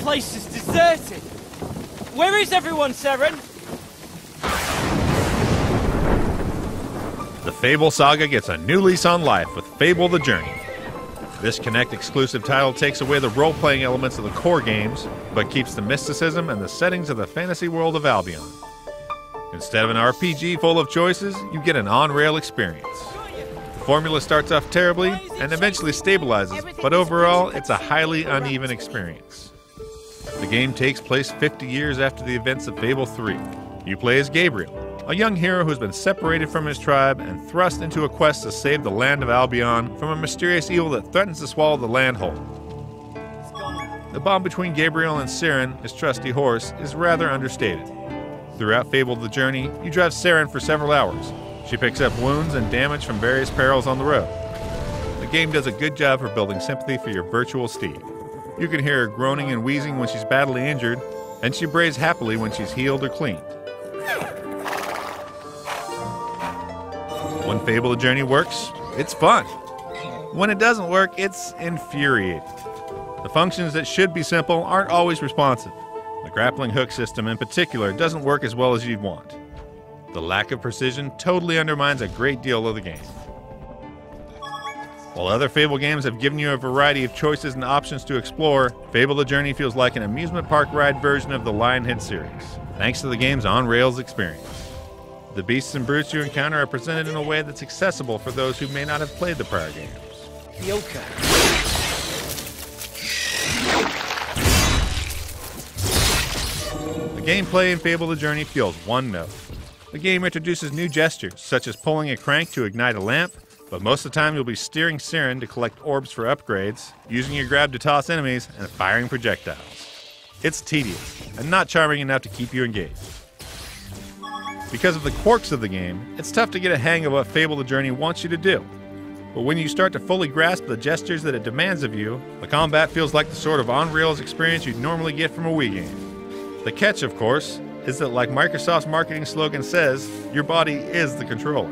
place is deserted. Where is everyone, Seren? The Fable saga gets a new lease on life with Fable the Journey. This Kinect exclusive title takes away the role-playing elements of the core games, but keeps the mysticism and the settings of the fantasy world of Albion. Instead of an RPG full of choices, you get an on-rail experience. The formula starts off terribly and eventually stabilizes, but overall, it's a highly uneven experience. The game takes place 50 years after the events of Fable 3. You play as Gabriel, a young hero who's been separated from his tribe and thrust into a quest to save the land of Albion from a mysterious evil that threatens to swallow the land whole. The bond between Gabriel and Seren, his trusty horse, is rather understated. Throughout Fable the Journey, you drive Seren for several hours. She picks up wounds and damage from various perils on the road. The game does a good job for building sympathy for your virtual steed. You can hear her groaning and wheezing when she's badly injured, and she brays happily when she's healed or cleaned. When Fable the Journey works, it's fun. When it doesn't work, it's infuriating. The functions that should be simple aren't always responsive. The grappling hook system in particular doesn't work as well as you'd want. The lack of precision totally undermines a great deal of the game. While other Fable games have given you a variety of choices and options to explore, Fable the Journey feels like an amusement park ride version of the Lionhead series, thanks to the game's on-rails experience. The beasts and brutes you encounter are presented in a way that's accessible for those who may not have played the prior games. Yoka. The gameplay in Fable the Journey feels one note. The game introduces new gestures, such as pulling a crank to ignite a lamp, but most of the time you'll be steering Seren to collect orbs for upgrades, using your grab to toss enemies, and firing projectiles. It's tedious, and not charming enough to keep you engaged. Because of the quirks of the game, it's tough to get a hang of what Fable the Journey wants you to do. But when you start to fully grasp the gestures that it demands of you, the combat feels like the sort of on-rails experience you'd normally get from a Wii game. The catch, of course, is that like Microsoft's marketing slogan says, your body is the controller.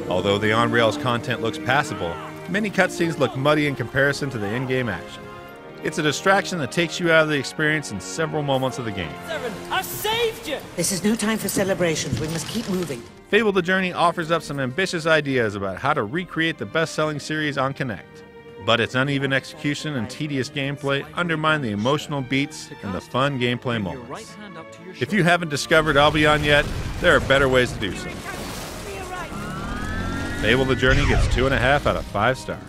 Although the on-rails content looks passable, many cutscenes look muddy in comparison to the in-game action. It's a distraction that takes you out of the experience in several moments of the game. Seren, I've saved you! This is no time for celebrations. We must keep moving. Fable the Journey offers up some ambitious ideas about how to recreate the best-selling series on Kinect. But its uneven execution and tedious gameplay undermine the emotional beats and the fun gameplay moments. If you haven't discovered Albion yet, there are better ways to do so. Fable the Journey gets 2.5 out of 5 stars.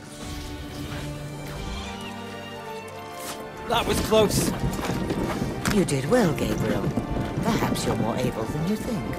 That was close. You did well, Gabriel. Perhaps you're more able than you think.